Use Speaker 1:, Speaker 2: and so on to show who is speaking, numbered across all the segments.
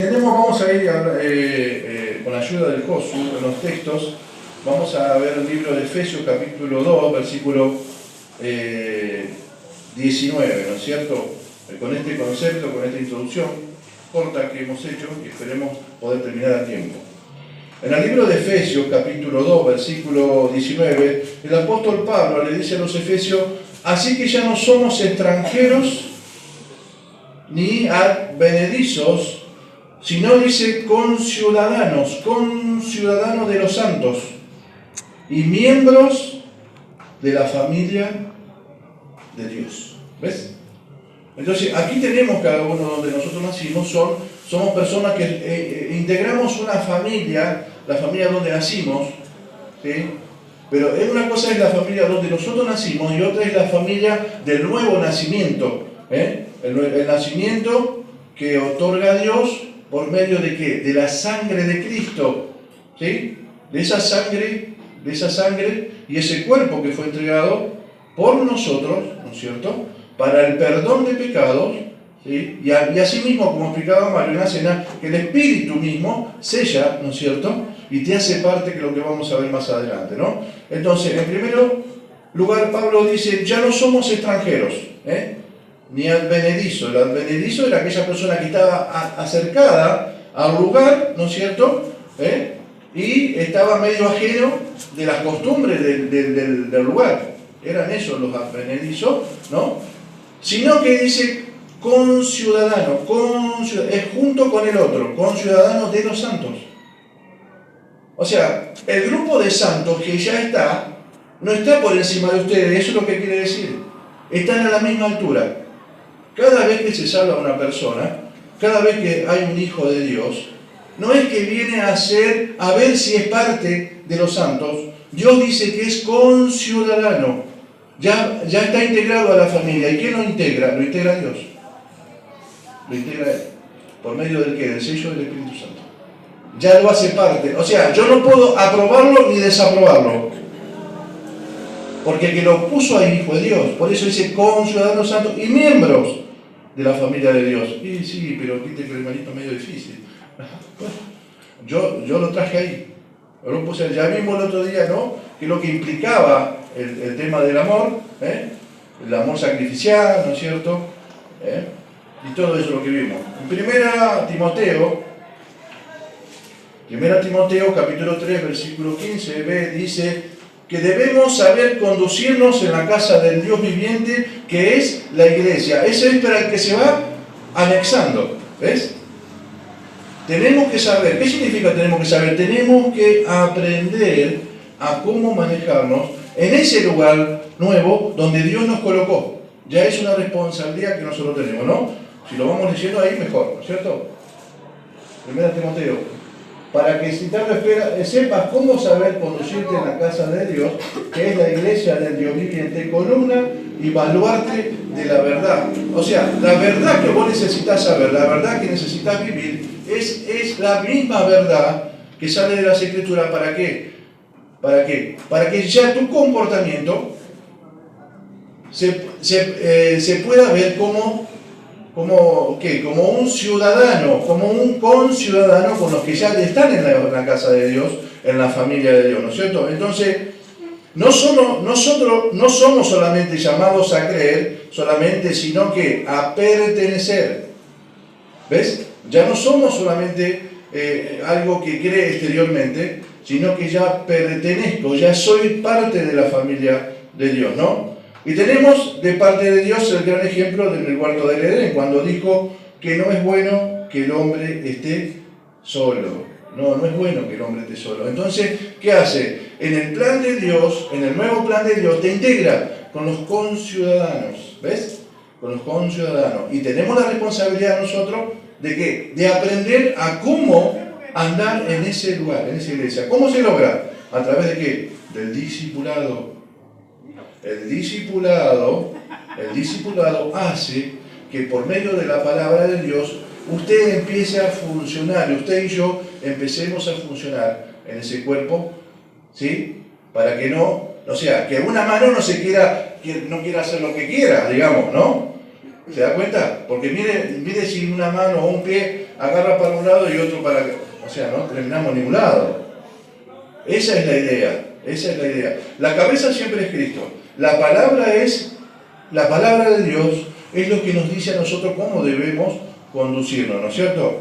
Speaker 1: Vamos a ir con la ayuda del Josu en los textos. Vamos a ver el libro de Efesios capítulo 2, versículo 19, ¿no es cierto? Con este concepto, con esta introducción corta que hemos hecho y esperemos poder terminar a tiempo. En el libro de Efesios capítulo 2, versículo 19, el apóstol Pablo le dice a los efesios: así que ya no somos extranjeros ni advenedizos, sino dice conciudadanos de los santos y miembros de la familia de Dios. ¿Ves? Entonces, aquí tenemos cada uno donde nosotros nacimos, somos personas que integramos una familia, la familia donde nacimos, ¿sí? Pero una cosa es la familia donde nosotros nacimos y otra es la familia del nuevo nacimiento, ¿eh? El nacimiento que otorga Dios por medio de ¿qué? De la sangre de Cristo, ¿sí? De esa sangre y ese cuerpo que fue entregado por nosotros, ¿no es cierto?, para el perdón de pecados, ¿sí? Y asimismo, como explicaba Mario en la cena, que el Espíritu mismo sella, ¿no es cierto?, y te hace parte, que es lo que vamos a ver más adelante, ¿no? Entonces, en primer lugar, Pablo dice: ya no somos extranjeros, ni advenedizo. El advenedizo era aquella persona que estaba acercada al lugar, ¿no es cierto?, y estaba medio ajeno de las costumbres del lugar. Eran esos los advenedizos, ¿no? Sino que dice conciudadano, es junto con el otro, conciudadano de los santos. O sea, el grupo de santos que ya está, no está por encima de ustedes, eso es lo que quiere decir. Están a la misma altura. Cada vez que se salva una persona, cada vez que hay un hijo de Dios, no es que viene a ver si es parte de los santos. Dios dice que es conciudadano. Ya está integrado a la familia. ¿Y quién lo integra? Lo integra Dios. Lo integra Él. ¿Por medio del qué? Del sello del Espíritu Santo. Ya lo hace parte. O sea, yo no puedo aprobarlo ni desaprobarlo, porque el que lo puso ahí fue Dios. Por eso dice conciudadanos santos y miembros de la familia de Dios. Y sí, pero viste que el hermanito es medio difícil. Bueno, yo lo traje ahí. Lo puse, ya vimos el otro día, ¿no?, que lo que implicaba el tema del amor, el amor sacrificial, ¿no es cierto? Y todo eso lo que vimos. En Primera Timoteo capítulo 3, versículo 15b, dice que debemos saber conducirnos en la casa del Dios viviente, que es la iglesia. Ese es para el que se va anexando, ¿ves? Tenemos que saber. ¿Qué significa tenemos que saber? Tenemos que aprender a cómo manejarnos en ese lugar nuevo donde Dios nos colocó. Ya es una responsabilidad que nosotros tenemos, ¿no? Si lo vamos leyendo ahí, mejor, ¿no es cierto? Primera Timoteo. Para que si tarde espera, sepas cómo saber conducirte en la casa de Dios, que es la iglesia del Dios viviente, columna y baluarte de la verdad. O sea, la verdad que vos necesitas saber, la verdad que necesitas vivir, es la misma verdad que sale de las Escrituras. ¿Para qué? ¿Para qué? Para que ya tu comportamiento se pueda ver como un ciudadano, como un conciudadano con los que ya están en la casa de Dios, en la familia de Dios, ¿no es cierto? Entonces, nosotros no somos solamente llamados a creer, sino que a pertenecer. ¿Ves? Ya no somos solamente algo que cree exteriormente, sino que ya pertenezco, ya soy parte de la familia de Dios, ¿no? Y tenemos de parte de Dios el gran ejemplo del huerto del Edén, cuando dijo que no es bueno que el hombre esté solo. No es bueno que el hombre esté solo. Entonces, ¿qué hace? En el plan de Dios, en el nuevo plan de Dios, te integra con los conciudadanos. ¿Ves? Con los conciudadanos. Y tenemos la responsabilidad nosotros ¿de qué? De aprender a cómo andar en ese lugar, en esa iglesia. ¿Cómo se logra? ¿A través de qué? Del discipulado. El discipulado hace que por medio de la palabra de Dios usted empiece a funcionar, usted y yo empecemos a funcionar en ese cuerpo, ¿sí? Para que no, o sea, que una mano no quiera hacer lo que quiera, digamos, ¿no? ¿Se da cuenta? Porque mire si una mano o un pie agarra para un lado y otro para... O sea, no terminamos en ningún lado. Esa es la idea, esa es la idea. La cabeza siempre es Cristo. La palabra de Dios es lo que nos dice a nosotros cómo debemos conducirnos, ¿no es cierto?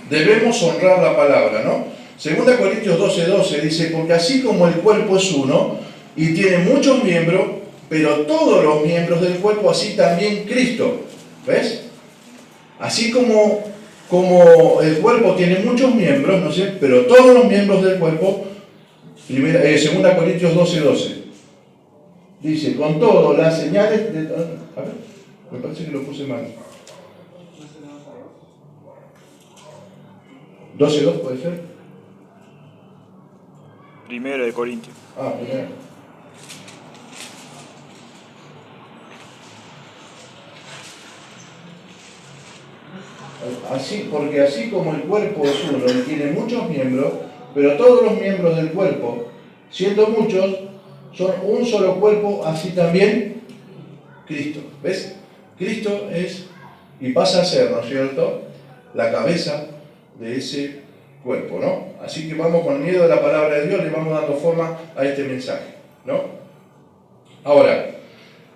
Speaker 1: Debemos honrar la palabra, ¿no? 2 Corintios 12:12 dice, porque así como el cuerpo es uno y tiene muchos miembros, pero todos los miembros del cuerpo, así también Cristo. ¿Ves? Así como el cuerpo tiene muchos miembros, ¿no sé? Pero todos los miembros del cuerpo, 2 Corintios 12:12. Dice, con todo, las señales de... A ver, me parece que lo puse mal. 12:2 puede ser.
Speaker 2: 1 Corintios.
Speaker 1: Primero. Porque así como el cuerpo es uno y tiene muchos miembros, pero todos los miembros del cuerpo, siendo muchos, son un solo cuerpo, así también Cristo. ¿Ves? Cristo es, y pasa a ser, ¿no es cierto?, la cabeza de ese cuerpo, ¿no? Así que vamos con miedo de la palabra de Dios, le vamos dando forma a este mensaje, ¿no? Ahora,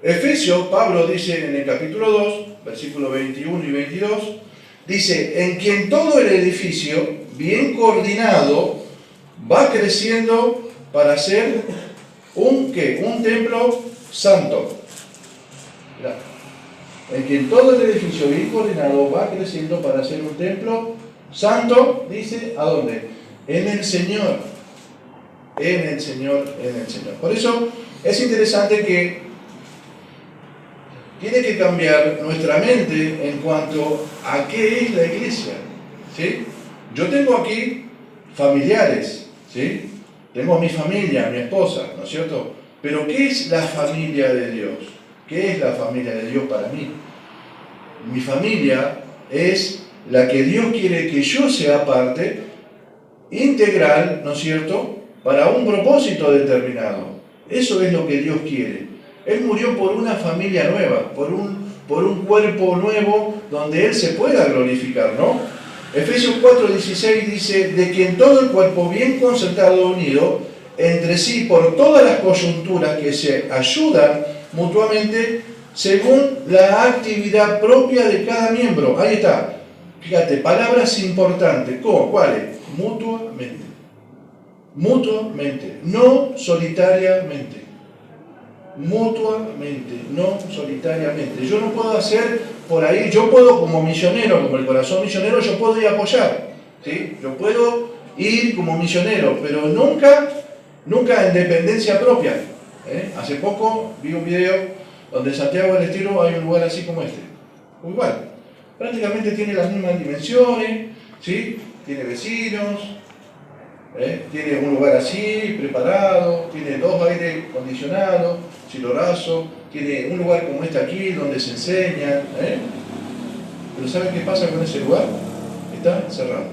Speaker 1: Efesios, Pablo dice en el capítulo 2, versículos 21 y 22, dice, en quien todo el edificio, bien coordinado, va creciendo para ser un templo santo. Mirá. En quien todo el edificio, bien coordinado, va creciendo para ser un templo santo, dice, ¿a dónde? En el Señor. En el Señor, en el Señor. Por eso es interesante que tiene que cambiar nuestra mente en cuanto a qué es la iglesia, ¿sí? Yo tengo aquí familiares, ¿sí? Tengo a mi familia, a mi esposa, ¿no es cierto? Pero ¿qué es la familia de Dios? ¿Qué es la familia de Dios para mí? Mi familia es la que Dios quiere que yo sea parte integral, ¿no es cierto?, para un propósito determinado. Eso es lo que Dios quiere. Él murió por una familia nueva, por un cuerpo nuevo donde Él se pueda glorificar, ¿no? Efesios 4:16 dice, de quien todo el cuerpo bien concertado, unido entre sí por todas las coyunturas que se ayudan mutuamente según la actividad propia de cada miembro. Ahí está. Fíjate, palabras importantes. ¿Cómo? ¿Cuáles? Mutuamente. Mutuamente, no solitariamente. Mutuamente, no solitariamente. Yo no puedo hacer por ahí, yo puedo como misionero, como el corazón misionero, yo puedo ir a apoyar, ¿sí? Yo puedo ir como misionero, pero nunca en dependencia propia. Hace poco vi un video donde en Santiago del Estero hay un lugar así como este. Igual, prácticamente tiene las mismas dimensiones, ¿sí? Tiene vecinos, tiene un lugar así, preparado, tiene 2 aires acondicionados, silorazo, tiene un lugar como este aquí donde se enseña. Pero ¿saben qué pasa con ese lugar? Está cerrado.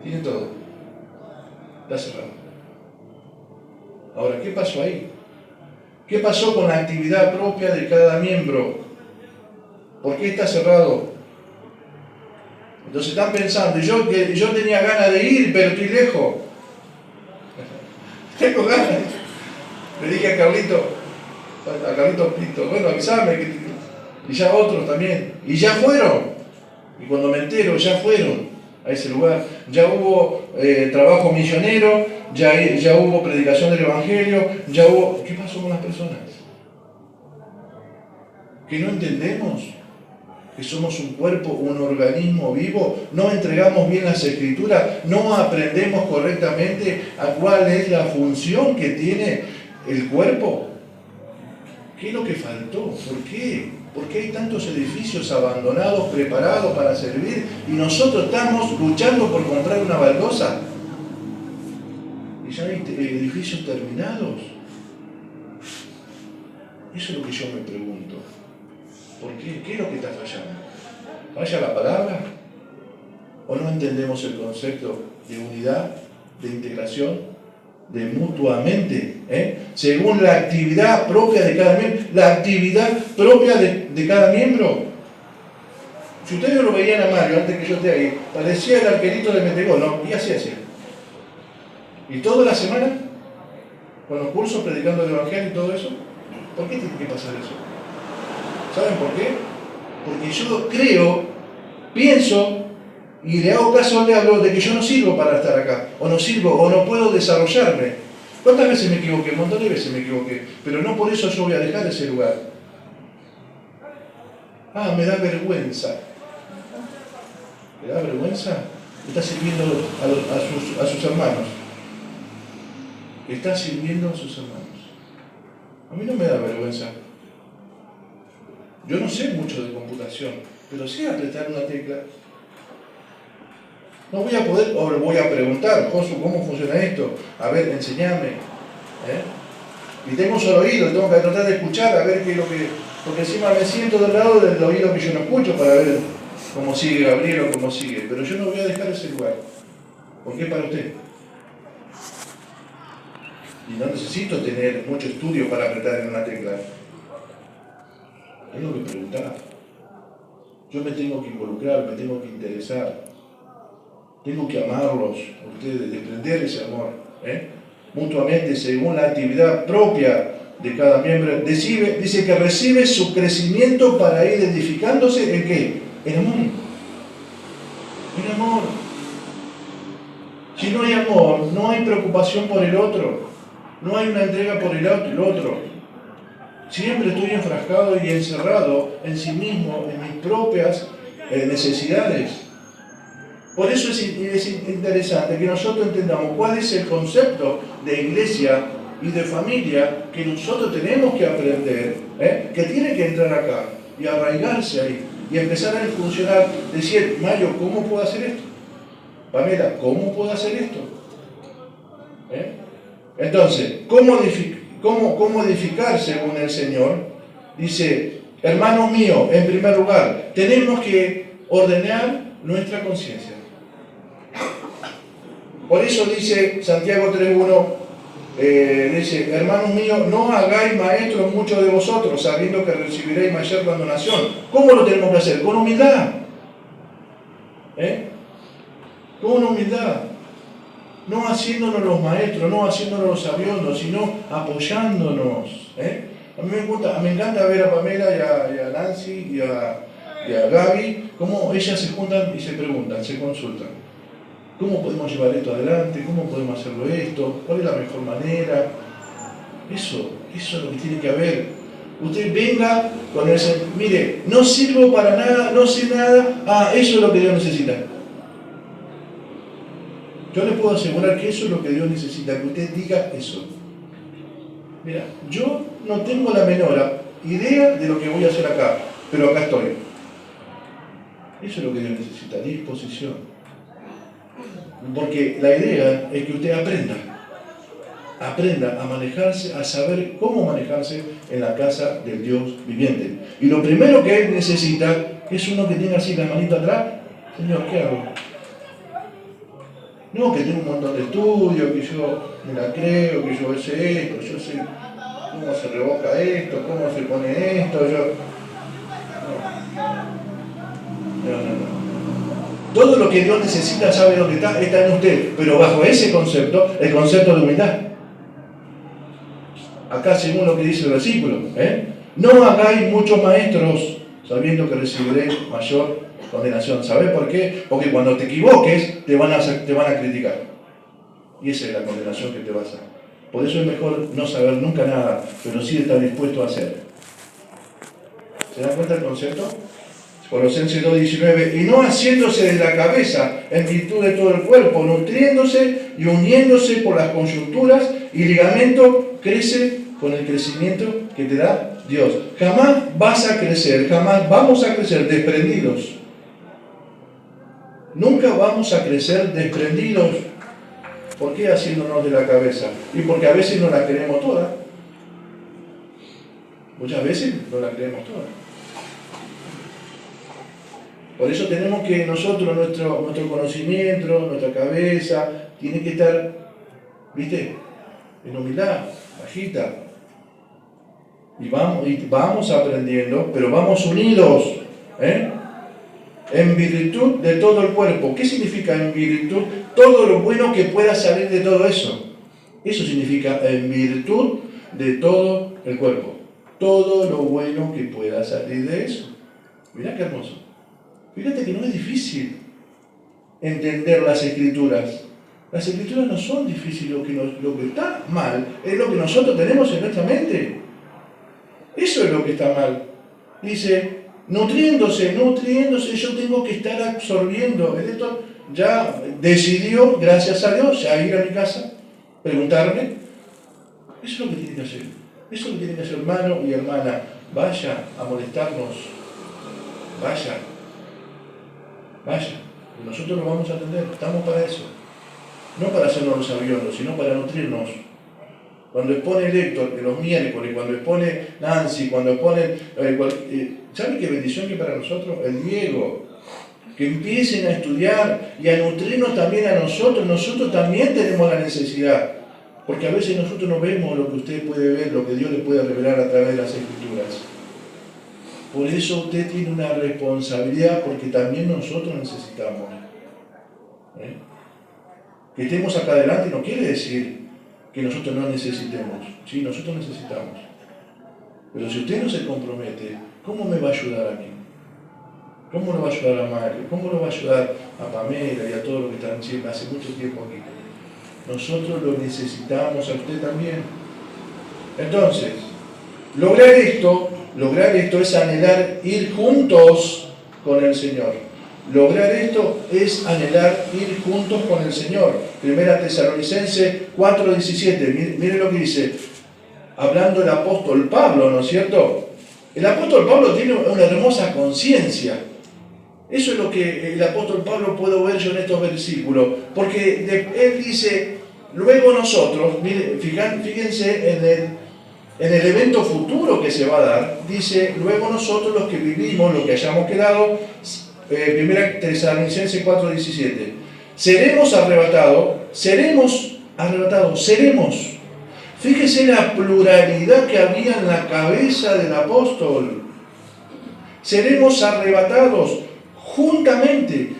Speaker 1: Tiene todo. Está cerrado. Ahora, ¿qué pasó ahí? ¿Qué pasó con la actividad propia de cada miembro? ¿Por qué está cerrado? Entonces están pensando, yo tenía ganas de ir, pero estoy lejos. Tengo ganas. Le dije a Carlito Pinto, bueno, avísame, y ya otros también. Y ya fueron. Y cuando me entero, ya fueron a ese lugar. Ya hubo trabajo misionero, ya hubo predicación del Evangelio, ya hubo... ¿Qué pasó con las personas? ¿Que no entendemos? Que somos un cuerpo, un organismo vivo, no entregamos bien las escrituras, no aprendemos correctamente a cuál es la función que tiene el cuerpo. ¿Qué es lo que faltó? ¿Por qué? ¿Por qué hay tantos edificios abandonados, preparados para servir, y nosotros estamos luchando por comprar una baldosa? Y ya hay edificios terminados. Eso es lo que yo me pregunto. ¿Por qué? ¿Qué es lo que está fallando? ¿Falla la palabra? ¿O no entendemos el concepto de unidad, de integración, de mutuamente? Según la actividad propia de cada miembro. La actividad propia de cada miembro. Si ustedes lo veían a Mario antes que yo esté ahí, parecía el arquerito de Metegol, ¿no? Y así hacía. Y toda la semana, con los cursos, predicando el Evangelio y todo eso, ¿por qué tiene que pasar eso? ¿Saben por qué? Porque yo creo, pienso y le hago caso al diablo de que yo no sirvo para estar acá, o no sirvo, o no puedo desarrollarme. ¿Cuántas veces me equivoqué? Un montón de veces me equivoqué, pero no por eso yo voy a dejar ese lugar. Ah, me da vergüenza. ¿Me da vergüenza? Está sirviendo a sus hermanos. Está sirviendo a sus hermanos. A mí no me da vergüenza. Yo no sé mucho de computación, pero sé apretar una tecla. No voy a poder, o le voy a preguntar, Josu, ¿cómo funciona esto? A ver, enseñame. Y tengo un solo oído, tengo que tratar de escuchar, a ver qué es lo que... Porque encima me siento del lado del oído que yo no escucho para ver cómo sigue Gabriel o cómo sigue. Pero yo no voy a dejar ese lugar. ¿Por qué para usted? Y no necesito tener mucho estudio para apretar en una tecla. Tengo que preguntar. Yo me tengo que involucrar, me tengo que interesar. Tengo que amarlos a ustedes, desprender ese amor. Mutuamente, según la actividad propia de cada miembro. Dice que recibe su crecimiento para ir edificándose. ¿En qué? En amor. En amor. Si no hay amor, no hay preocupación por el otro. No hay una entrega por el otro. Siempre estoy enfrascado y encerrado en sí mismo, en mis propias necesidades. Por eso es interesante que nosotros entendamos cuál es el concepto de iglesia y de familia que nosotros tenemos que aprender, que tiene que entrar acá y arraigarse ahí y empezar a funcionar. Decir, Mario, ¿cómo puedo hacer esto? Pamela, ¿cómo puedo hacer esto? Entonces, ¿cómo edificar según el Señor? Dice, hermanos míos, en primer lugar, tenemos que ordenar nuestra conciencia. Por eso dice Santiago 3.1, dice, hermanos míos, no hagáis maestros muchos de vosotros, sabiendo que recibiréis mayor condenación. ¿Cómo lo tenemos que hacer? Con humildad. Con humildad. No haciéndonos los maestros, no haciéndonos los sabiondos, sino apoyándonos. A mí me encanta ver a Pamela y a Nancy y a Gaby, cómo ellas se juntan y se preguntan, se consultan. ¿Cómo podemos llevar esto adelante? ¿Cómo podemos hacerlo esto? ¿Cuál es la mejor manera? Eso es lo que tiene que haber. Usted venga con ese, mire, no sirvo para nada, no sé nada, eso es lo que Dios necesita. Yo le puedo asegurar que eso es lo que Dios necesita, que usted diga eso. Mira, yo no tengo la menor idea de lo que voy a hacer acá, pero acá estoy. Eso es lo que Dios necesita, disposición. Porque la idea es que usted aprenda a manejarse, a saber cómo manejarse en la casa del Dios viviente. Y lo primero que él necesita es uno que tenga así la manita atrás. Señor, ¿qué hago? No, que tengo un montón de estudios, que yo me la creo, que yo sé esto, yo sé cómo se revoca esto, cómo se pone esto, No. Todo lo que Dios necesita, sabe dónde está en usted, pero bajo ese concepto, el concepto de humildad. Acá según lo que dice el versículo, no hagáis muchos maestros, sabiendo que recibiréis mayor condenación. ¿Sabes por qué? Porque cuando te equivoques, te van a criticar. Y esa es la condenación que te vas a... Por eso es mejor no saber nunca nada, pero sí estar dispuesto a hacer. ¿Se dan cuenta el concepto? Colosenses 2.19, y no haciéndose de la cabeza en virtud de todo el cuerpo, nutriéndose y uniéndose por las coyunturas y ligamento, crece con el crecimiento que te da Dios. Jamás vas a crecer, jamás vamos a crecer desprendidos. Nunca vamos a crecer desprendidos. ¿Por qué haciéndonos de la cabeza? Y porque a veces no la creemos toda. Muchas veces no la creemos toda. Por eso tenemos que nosotros, nuestro conocimiento, nuestra cabeza, tiene que estar, ¿viste? En humildad, bajita. Y vamos aprendiendo, pero vamos unidos. en virtud de todo el cuerpo. ¿Qué significa en virtud? Todo lo bueno que pueda salir de todo eso. Eso significa en virtud de todo el cuerpo. Todo lo bueno que pueda salir de eso. Mirá qué hermoso. Fíjate que no es difícil entender las Escrituras. Las Escrituras no son difíciles, lo que está mal es lo que nosotros tenemos en nuestra mente. Eso es lo que está mal. Dice, nutriéndose, yo tengo que estar absorbiendo. Esto ya decidió, gracias a Dios, ya ir a mi casa, preguntarme. Eso es lo que tiene que hacer. Eso es lo que tiene que hacer, hermano y hermana. Vaya a molestarnos. Vaya. Nosotros lo vamos a atender. Estamos para eso. No para hacernos los aviones, sino para nutrirnos. Cuando expone el Héctor, los miércoles, cuando expone Nancy, cuando expone... ¿saben qué bendición que para nosotros? El Diego. Que empiecen a estudiar y a nutrirnos también a nosotros. Nosotros también tenemos la necesidad. Porque a veces nosotros no vemos lo que usted puede ver, lo que Dios le puede revelar a través de las Escrituras. Por eso usted tiene una responsabilidad, porque también nosotros necesitamos. Que estemos acá adelante no quiere decir que nosotros no necesitemos. Sí, nosotros necesitamos. Pero si usted no se compromete, ¿cómo me va a ayudar a mí? ¿Cómo lo va a ayudar a Mario? ¿Cómo lo va a ayudar a Pamela y a todos los que están siempre hace mucho tiempo aquí? Nosotros lo necesitamos a usted también. Entonces, lograr esto es anhelar ir juntos con el Señor. Lograr esto es anhelar ir juntos con el Señor. Primera Tesalonicenses 4:17. Miren lo que dice, hablando el apóstol Pablo, ¿no es cierto? El apóstol Pablo tiene una hermosa conciencia. Eso es lo que el apóstol Pablo puedo ver yo en estos versículos. Porque él dice, luego nosotros, fíjense en el evento futuro que se va a dar, dice, luego nosotros los que vivimos, los que hayamos quedado, Primera Tesalonicenses 4:17, seremos arrebatados. Fíjese la pluralidad que había en la cabeza del apóstol. Seremos arrebatados juntamente.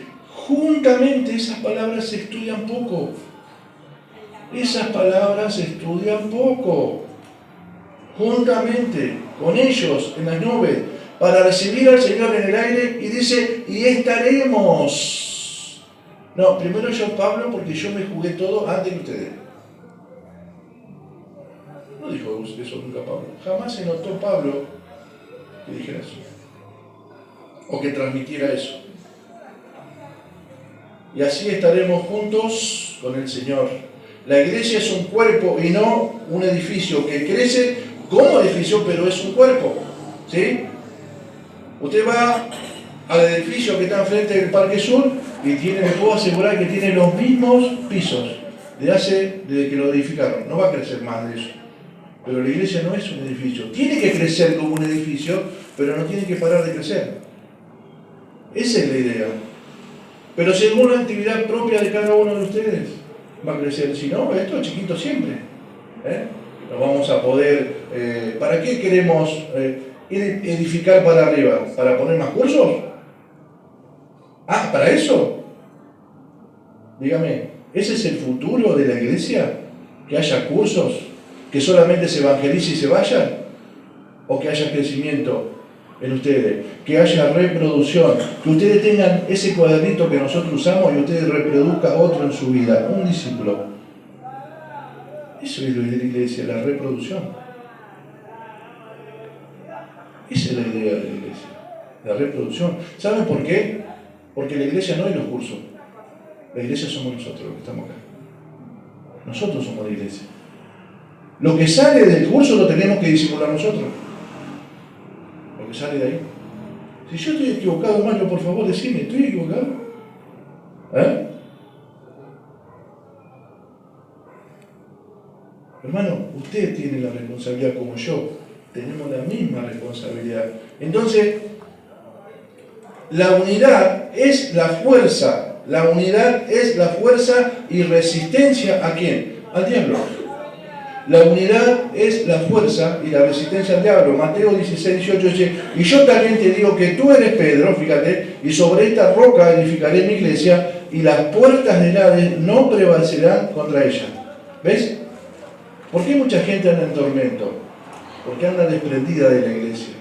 Speaker 1: Esas palabras se estudian poco. Juntamente, con ellos en las nubes, para recibir al Señor en el aire, y dice, y estaremos. No, primero yo, Pablo, porque yo me jugué todo antes que ustedes. No dijo eso nunca Pablo. Jamás se notó Pablo que dijera eso. O que transmitiera eso. Y así estaremos juntos con el Señor. La iglesia es un cuerpo y no un edificio que crece como edificio, pero es un cuerpo. ¿Sí? Usted va al edificio que está enfrente del Parque Sur y me puedo asegurar que tiene los mismos pisos desde que lo edificaron. No va a crecer más de eso. Pero la iglesia no es un edificio. Tiene que crecer como un edificio, pero no tiene que parar de crecer. Esa es la idea. Pero según la actividad propia de cada uno de ustedes, va a crecer. Si no, esto es chiquito siempre. No vamos a poder... ¿Para qué queremos edificar para arriba? ¿Para poner más cursos? Ah, ¿para eso? Dígame, ¿ese es el futuro de la iglesia? ¿Que haya cursos? ¿Que solamente se evangelice y se vayan? ¿O que haya crecimiento en ustedes? Que haya reproducción, que ustedes tengan ese cuadernito que nosotros usamos y ustedes reproduzcan otro en su vida, un discípulo. Eso es lo de la iglesia, la reproducción. Esa es la idea de la iglesia, la reproducción. ¿Saben por qué? Porque la iglesia no es los cursos. La iglesia somos nosotros los que estamos acá. Nosotros somos la iglesia. Lo que sale del curso lo tenemos que discipular nosotros. Lo que sale de ahí. Si yo estoy equivocado, hermano, por favor, decime, ¿estoy equivocado? Hermano, usted tiene la responsabilidad como yo. Tenemos la misma responsabilidad. Entonces, la unidad es la fuerza. La unidad es la fuerza y resistencia ¿a quién? Al diablo. La unidad es la fuerza y la resistencia al diablo. Mateo 16, 18 dice, y yo también te digo que tú eres Pedro, fíjate, y sobre esta roca edificaré mi iglesia, y las puertas del Hades no prevalecerán contra ella. ¿Ves? ¿Por qué mucha gente anda en tormento? Porque anda desprendida de la iglesia.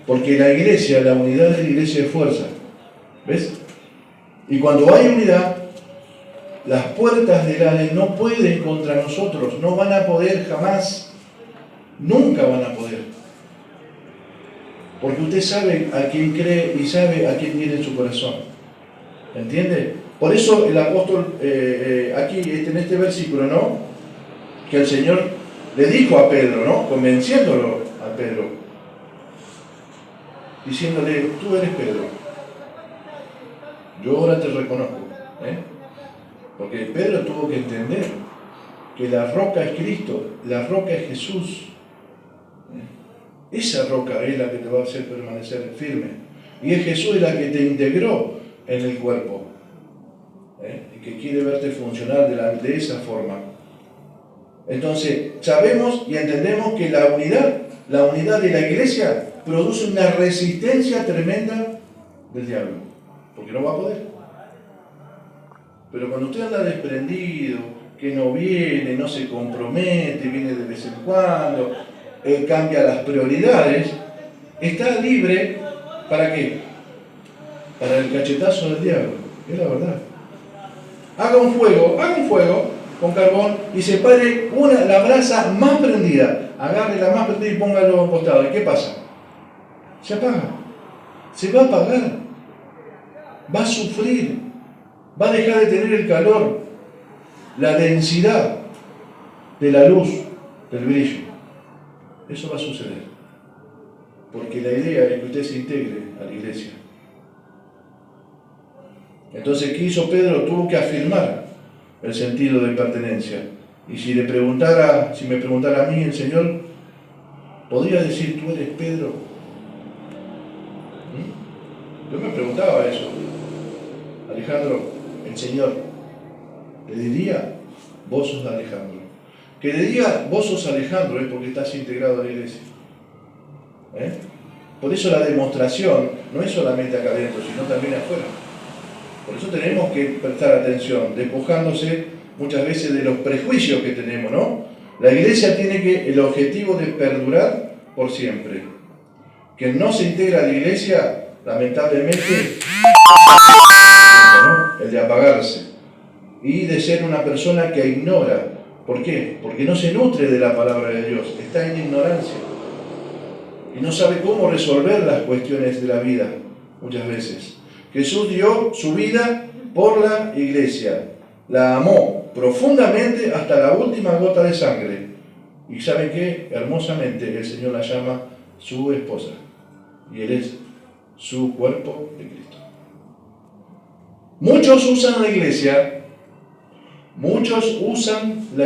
Speaker 1: Porque la iglesia, la unidad de la iglesia es fuerza. ¿Ves? Y cuando hay unidad, las puertas del Hades no pueden contra nosotros, no van a poder jamás, nunca van a poder. Porque usted sabe a quién cree y sabe a quién tiene en su corazón. ¿Entiende? Por eso el apóstol, aquí en este versículo, ¿no? Que el Señor le dijo a Pedro, ¿no? Convenciéndolo a Pedro, diciéndole, tú eres Pedro, yo ahora te reconozco. Porque Pedro tuvo que entender que la roca es Cristo, la roca es Jesús. Esa roca es la que te va a hacer permanecer firme. Y es Jesús la que te integró en el cuerpo. Y que quiere verte funcionar de esa forma. Entonces, sabemos y entendemos que la unidad de la iglesia produce una resistencia tremenda del diablo. Porque no va a poder. Pero cuando usted anda desprendido, que no viene, no se compromete, viene de vez en cuando, cambia las prioridades, está libre, ¿para qué? Para el cachetazo del diablo, es la verdad. Haga un fuego con carbón y separe la brasa más prendida, agarre la más prendida y póngalo a un costado. ¿Y qué pasa? Se apaga, se va a apagar, va a sufrir. Va a dejar de tener el calor, la densidad de la luz, del brillo. Eso va a suceder. Porque la idea es que usted se integre a la iglesia. Entonces, ¿qué hizo Pedro? Tuvo que afirmar el sentido de pertenencia. Y si me preguntara a mí el Señor, ¿podría decir tú eres Pedro? Yo me preguntaba eso. Alejandro, el Señor le diría, vos sos Alejandro. Que le diga, vos sos Alejandro, es porque estás integrado a la iglesia. Por eso la demostración no es solamente acá adentro, sino también afuera. Por eso tenemos que prestar atención, despojándose muchas veces de los prejuicios que tenemos, ¿no? La iglesia tiene el objetivo de perdurar por siempre. Quien no se integra a la iglesia, lamentablemente, ¿no? El de apagarse y de ser una persona que ignora. ¿Por qué? Porque no se nutre de la palabra de Dios, está en ignorancia y no sabe cómo resolver las cuestiones de la vida muchas veces. Jesús dio su vida por la iglesia, la amó profundamente hasta la última gota de sangre y ¿saben qué? Hermosamente el Señor la llama su esposa y Él es su cuerpo de Cristo. Muchos usan la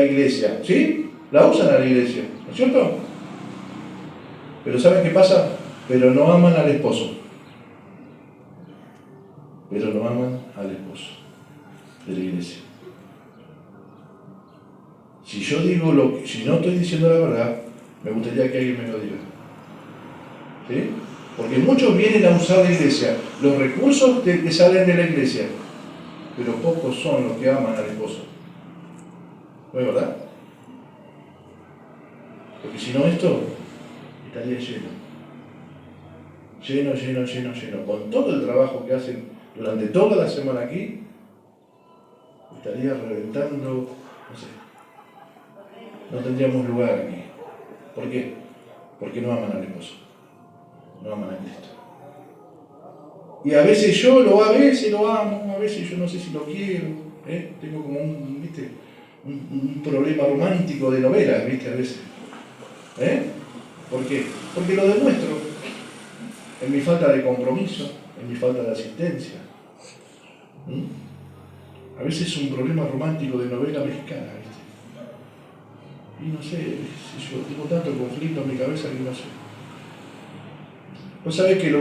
Speaker 1: iglesia, ¿sí? La usan a la iglesia, ¿no es cierto? Pero ¿saben qué pasa? Pero no aman al esposo. Pero no aman al esposo de la iglesia. Si no estoy diciendo la verdad, me gustaría que alguien me lo diga. ¿Sí? Porque muchos vienen a usar la iglesia, los recursos que salen de la iglesia, pero pocos son los que aman al esposo. ¿No es verdad? Porque si no esto estaría lleno. Con todo el trabajo que hacen durante toda la semana aquí, estaría reventando, no sé. No tendríamos lugar aquí. ¿Por qué? Porque no aman al esposo. No aman a Cristo. Y a veces yo lo amo, a veces yo no sé si lo quiero. Tengo como un problema romántico de novelas, ¿viste? A veces. ¿Por qué? Porque lo demuestro en mi falta de compromiso, en mi falta de asistencia. A veces es un problema romántico de novela mexicana, ¿viste? Y no sé, yo tengo tanto conflicto en mi cabeza que no sé. Vos sabés que lo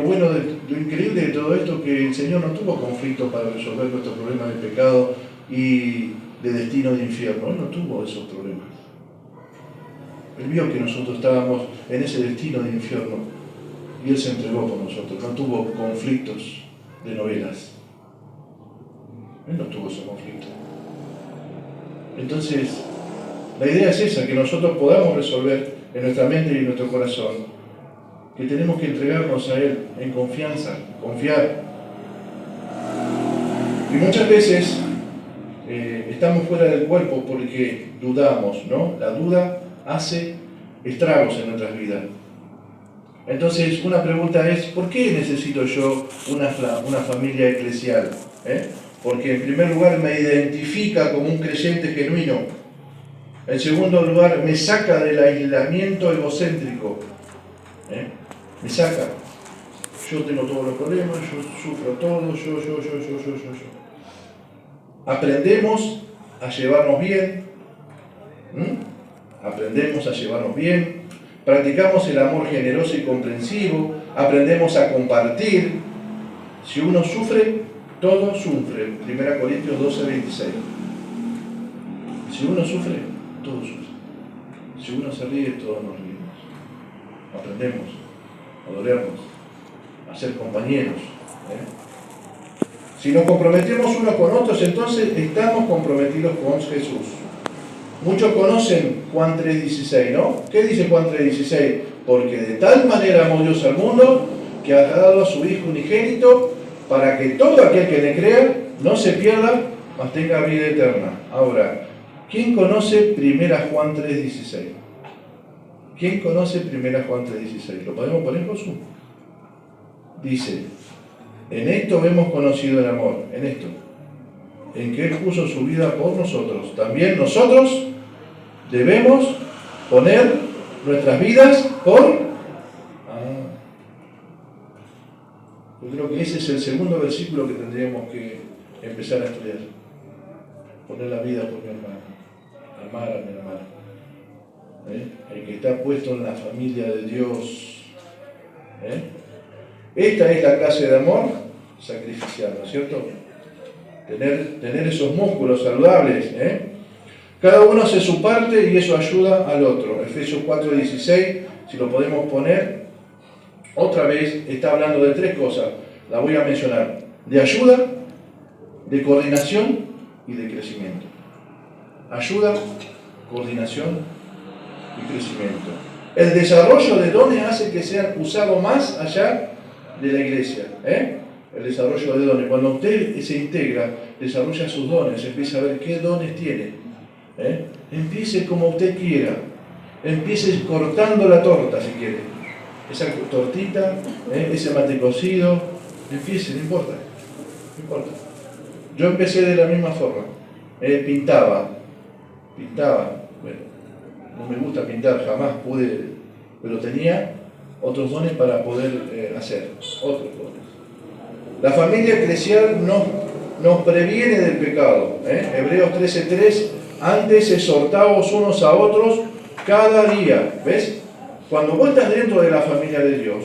Speaker 1: increíble de todo esto es que el Señor no tuvo conflictos para resolver nuestros problemas de pecado y de destino de infierno. Él no tuvo esos problemas. Él vio que nosotros estábamos en ese destino de infierno y Él se entregó por nosotros. No tuvo conflictos de novelas. Él no tuvo ese conflicto. Entonces, la idea es esa, que nosotros podamos resolver en nuestra mente y en nuestro corazón, que tenemos que entregarnos a Él en confianza, confiar. Y muchas veces estamos fuera del cuerpo porque dudamos, ¿no? La duda hace estragos en nuestras vidas. Entonces, una pregunta es, ¿por qué necesito yo una familia eclesial? Porque en primer lugar me identifica como un creyente genuino. En segundo lugar, me saca del aislamiento egocéntrico. Me saca. Yo tengo todos los problemas, yo sufro todo, yo. Aprendemos a llevarnos bien. Aprendemos a llevarnos bien. Practicamos el amor generoso y comprensivo. Aprendemos a compartir. Si uno sufre, todo sufre. 1 Corintios 12:26. Si uno sufre, todo sufre. Si uno se ríe, todos nos reímos. Aprendemos a dolernos, a ser compañeros. Si nos comprometemos unos con otros, entonces estamos comprometidos con Jesús. Muchos conocen Juan 3:16, ¿no? ¿Qué dice Juan 3:16? Porque de tal manera amó Dios al mundo que ha dado a su Hijo unigénito para que todo aquel que le crea no se pierda, mas tenga vida eterna. Ahora, ¿quién conoce 1 Juan 3:16? ¿Quién conoce 1 Juan 3:16? ¿Lo podemos poner, Josué? Dice, en esto hemos conocido el amor, en esto, en que Él puso su vida por nosotros. También nosotros debemos poner nuestras vidas por... Yo creo que ese es el segundo versículo que tendríamos que empezar a estudiar. Poner la vida por mi hermano, amar a mi hermano. El que está puesto en la familia de Dios. Esta es la clase de amor sacrificial, ¿no es cierto? Tener esos músculos saludables. Cada uno hace su parte y eso ayuda al otro. Efesios 4:16, si lo podemos poner, otra vez está hablando de tres cosas. La voy a mencionar. De ayuda, de coordinación y de crecimiento. Ayuda, coordinación y crecimiento. El desarrollo de dones hace que sean usados más allá de la iglesia. El desarrollo de dones. Cuando usted se integra, desarrolla sus dones, empieza a ver qué dones tiene. Empiece como usted quiera. Empiece cortando la torta si quiere. Esa tortita, ese mate cocido. Empiece, no importa. No importa. Yo empecé de la misma forma. Pintaba. Bueno, no me gusta pintar, jamás pude, pero tenía otros dones para poder hacer. Otros dones. La familia eclesial nos previene del pecado. Hebreos 13:3, antes exhortaos unos a otros cada día. ¿Ves? Cuando vos estás dentro de la familia de Dios,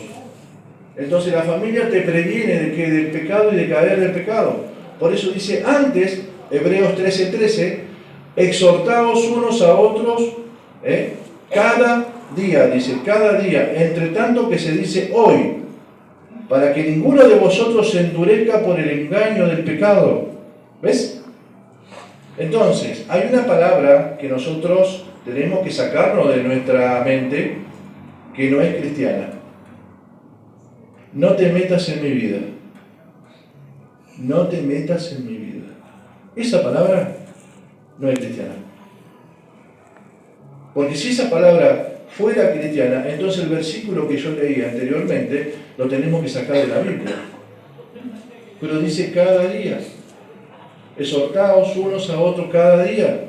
Speaker 1: entonces la familia te previene del pecado y de caer del pecado. Por eso dice antes, Hebreos 13:13, exhortaos unos a otros cada día, dice, cada día, entre tanto que se dice hoy, para que ninguno de vosotros se endurezca por el engaño del pecado. ¿Ves? Entonces, hay una palabra que nosotros tenemos que sacarnos de nuestra mente que no es cristiana. No te metas en mi vida. No te metas en mi vida. Esa palabra no es cristiana. Porque si esa palabra fuera cristiana, entonces el versículo que yo leí anteriormente lo tenemos que sacar de la Biblia. Pero dice cada día. Exhortaos unos a otros cada día.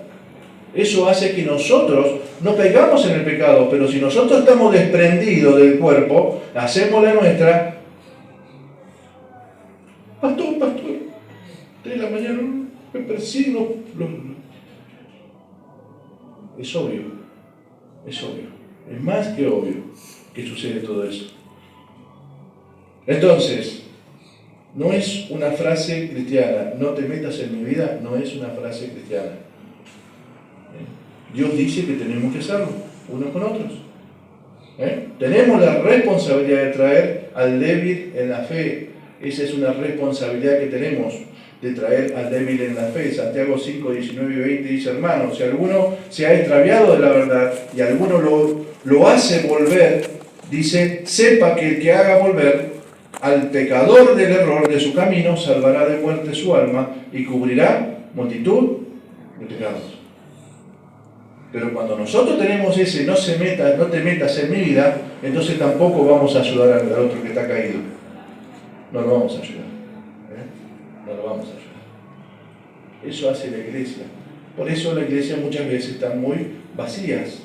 Speaker 1: Eso hace que nosotros no caigamos en el pecado, pero si nosotros estamos desprendidos del cuerpo, hacemos la nuestra. Pastor, 3 de la mañana, me persigo. Es obvio, es más que obvio que sucede todo eso. Entonces, no es una frase cristiana, no te metas en mi vida, no es una frase cristiana. Dios dice que tenemos que hacerlo. unos con otros. Tenemos la responsabilidad de traer al débil en la fe. Esa es una responsabilidad que tenemos, de traer al débil en la fe. Santiago 5, 19 y 20 dice: hermanos, si alguno se ha extraviado de la verdad y alguno lo hace volver, dice, sepa que el que haga volver al pecador del error de su camino salvará de muerte su alma y cubrirá multitud de pecados. Pero cuando nosotros tenemos ese no te metas en mi vida, entonces tampoco vamos a ayudar al otro que está caído. No lo vamos a ayudar. No lo vamos a ayudar. Eso hace la iglesia. Por eso la iglesia muchas veces está muy vacías.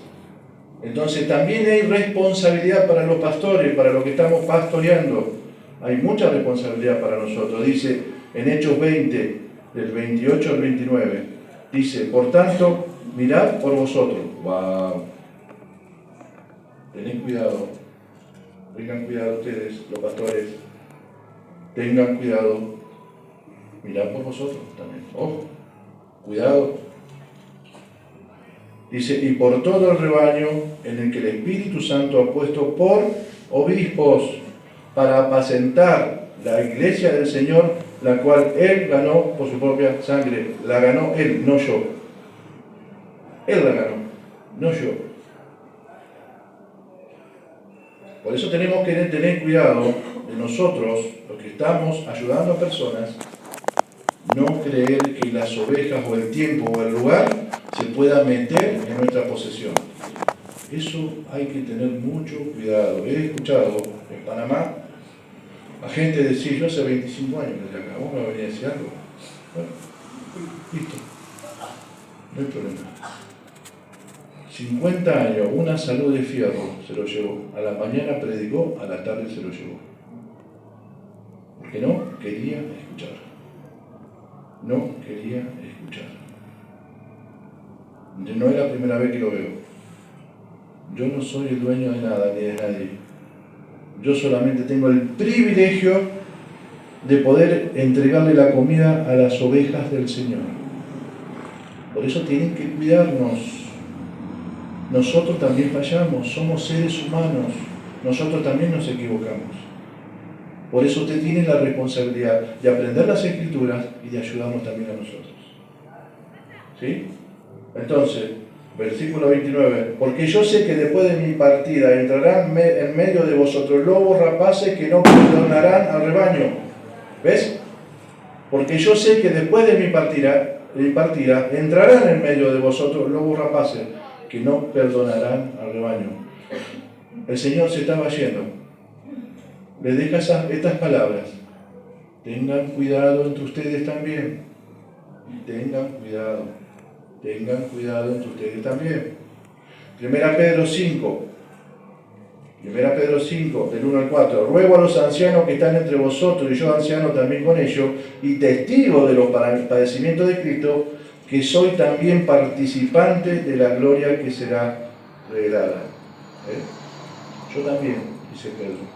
Speaker 1: Entonces también hay responsabilidad para los pastores, para los que estamos pastoreando. Hay mucha responsabilidad para nosotros. Dice en Hechos 20, del 28 al 29, dice: por tanto, mirad por vosotros. ¡Wow! Tened cuidado. Tengan cuidado ustedes, los pastores. Tengan cuidado. Mirad por vosotros también. Ojo, cuidado. Dice: y por todo el rebaño en el que el Espíritu Santo ha puesto por obispos, para apacentar la iglesia del Señor, la cual Él ganó por su propia sangre. La ganó Él, no yo. Él la ganó, no yo. Por eso tenemos que tener cuidado de nosotros, los que estamos ayudando a personas, no creer que las ovejas o el tiempo o el lugar se pueda meter en nuestra posesión. Eso hay que tener mucho cuidado. He escuchado en Panamá a gente decir: yo hace 25 años que estoy acá, ¿vos me venís a decir algo? Bueno, listo, no hay problema. 50 años, una salud de fierro se lo llevó. A la mañana predicó, a la tarde se lo llevó. Porque no quería escuchar. No quería escuchar. No es la primera vez que lo veo. Yo no soy el dueño de nada ni de nadie. Yo solamente tengo el privilegio de poder entregarle la comida a las ovejas del Señor. Por eso tienen que cuidarnos. Nosotros también fallamos, somos seres humanos. Nosotros también nos equivocamos. Por eso usted tiene la responsabilidad de aprender las Escrituras y de ayudarnos también a nosotros. ¿Sí? Entonces, versículo 29. Porque yo sé que después de mi partida entrarán en medio de vosotros lobos rapaces que no perdonarán al rebaño. ¿Ves? Porque yo sé que después de mi partida entrarán en medio de vosotros lobos rapaces que no perdonarán al rebaño. El Señor se estaba yendo. Les deja estas palabras: tengan cuidado entre ustedes también. Tengan cuidado entre ustedes también. 1 Pedro 5, del 1 al 4. Ruego a los ancianos que están entre vosotros, y yo anciano también con ellos, y testigo de los padecimientos de Cristo, que soy también participante de la gloria que será revelada. Yo también, dice Pedro,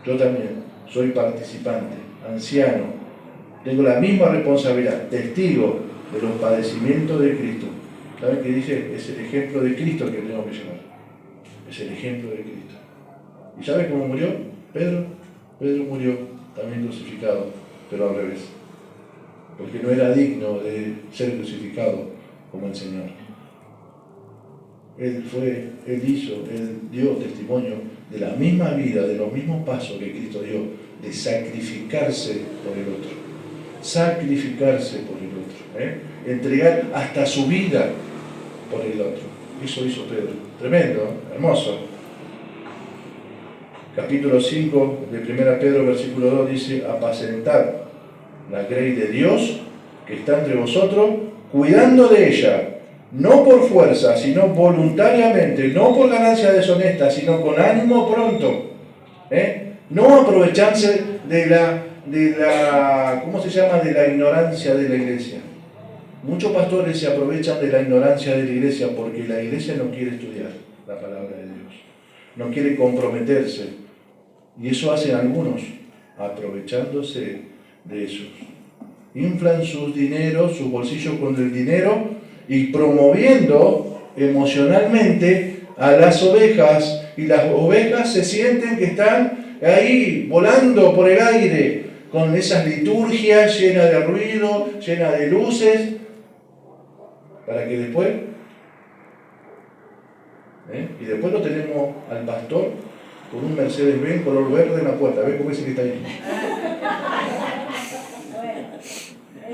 Speaker 1: yo también soy participante, anciano, tengo la misma responsabilidad, testigo de los padecimientos de Cristo. ¿Saben qué dice? Es el ejemplo de Cristo que tenemos que llevar. Es el ejemplo de Cristo. ¿Y sabe cómo murió? Pedro murió también crucificado, pero al revés. Porque no era digno de ser crucificado como el Señor. Él dio testimonio de la misma vida, de los mismos pasos que Cristo dio, de sacrificarse por el otro. Sacrificarse por el otro. Entregar hasta su vida por el otro. Eso hizo Pedro. Tremendo, hermoso. Capítulo 5 de 1 Pedro, versículo 2 dice: apacentad la grey de Dios que está entre vosotros, cuidando de ella, no por fuerza, sino voluntariamente, no por ganancia deshonesta, sino con ánimo pronto. No aprovecharse de la ¿cómo se llama? De la ignorancia de la iglesia. Muchos pastores se aprovechan de la ignorancia de la iglesia porque la iglesia no quiere estudiar la palabra de Dios, no quiere comprometerse, y eso hacen algunos, aprovechándose de esos. Inflan sus bolsillos con el dinero y promoviendo emocionalmente a las ovejas y las ovejas se sienten que están ahí volando por el aire con esas liturgias llenas de ruido, llenas de luces, para que después, y después lo tenemos al pastor con un Mercedes-Benz color verde en la puerta, ¿ves cómo ese que está ahí?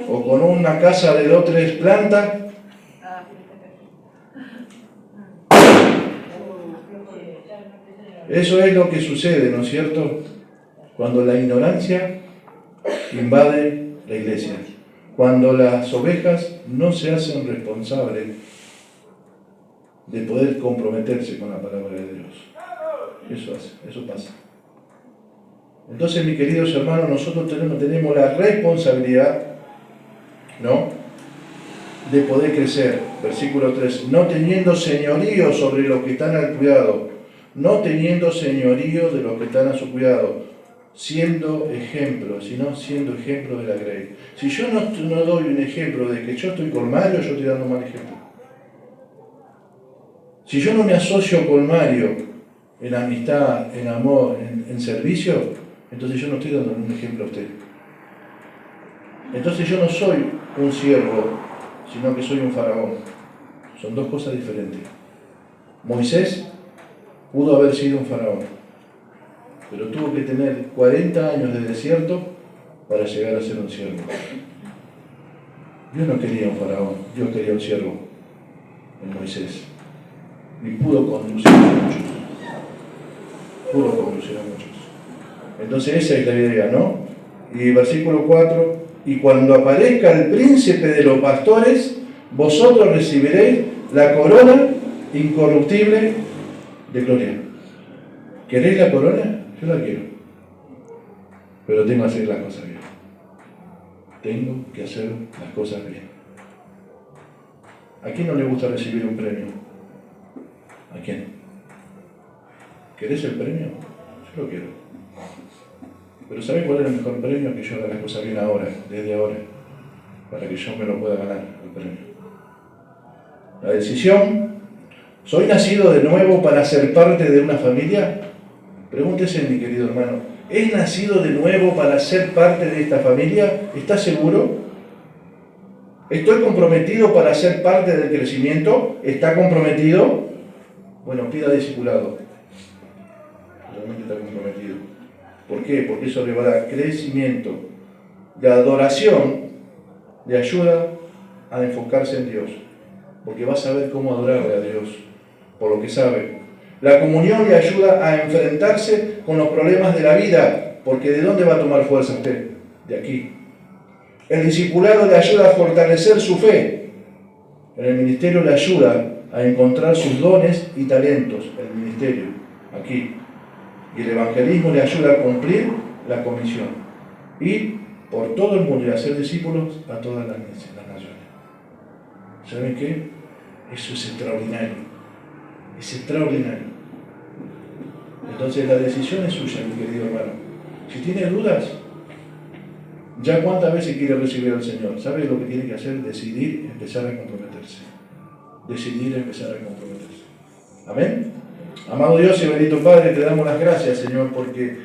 Speaker 1: O con una casa de 2 o 3 plantas. Eso es lo que sucede, ¿no es cierto? Cuando la ignorancia invade la iglesia. Cuando las ovejas no se hacen responsables de poder comprometerse con la palabra de Dios. Eso pasa. Entonces, mis queridos hermanos, nosotros tenemos la responsabilidad, ¿no?, de poder crecer. Versículo 3. No teniendo señorío sobre los que están al cuidado. No teniendo señorío de los que están a su cuidado. Siendo ejemplo, sino siendo ejemplo de la grey. Si yo no doy un ejemplo de que yo estoy con Mario, yo estoy dando mal ejemplo. Si yo no me asocio con Mario en amistad, en amor, en servicio, entonces yo no estoy dando un ejemplo a usted. Entonces yo no soy un siervo, sino que soy un faraón. Son dos cosas diferentes. Moisés pudo haber sido un faraón, pero tuvo que tener 40 años de desierto para llegar a ser un siervo. Dios no quería un faraón, Dios quería un siervo en Moisés. Y pudo conducir a muchos. Entonces esa es la idea, ¿no? Y versículo 4, y cuando aparezca el príncipe de los pastores, vosotros recibiréis la corona incorruptible de gloria. ¿Queréis la corona? Yo la quiero. Pero tengo que hacer las cosas bien. Tengo que hacer las cosas bien. ¿A quién no le gusta recibir un premio? ¿A quién? ¿Querés el premio? Yo lo quiero. Pero ¿sabés cuál es el mejor premio? Que yo haga las cosas bien ahora, desde ahora, para que yo me lo pueda ganar, el premio. La decisión: ¿soy nacido de nuevo para ser parte de una familia? Pregúntese, mi querido hermano, ¿es nacido de nuevo para ser parte de esta familia? ¿Está seguro? ¿Estoy comprometido para ser parte del crecimiento? ¿Está comprometido? Bueno, pida discipulado. Realmente está comprometido. ¿Por qué? Porque eso le va a dar crecimiento. La adoración le ayuda a enfocarse en Dios, porque va a saber cómo adorarle a Dios, por lo que sabe. La comunión le ayuda a enfrentarse con los problemas de la vida, porque ¿de dónde va a tomar fuerza usted? De aquí. El discipulado le ayuda a fortalecer su fe. En el ministerio le ayuda a encontrar sus dones y talentos, el ministerio, aquí. Y el evangelismo le ayuda a cumplir la comisión. Ir por todo el mundo y hacer discípulos a todas las naciones. ¿Saben qué? Eso es extraordinario. Es extraordinario. Entonces la decisión es suya, mi querido hermano. Si tiene dudas, ¿ya cuántas veces quiere recibir al Señor? ¿Sabe lo que tiene que hacer? Decidir, empezar a comprometerse. Decidir, empezar a comprometerse. Amén. Amado Dios y bendito Padre, te damos las gracias, Señor, porque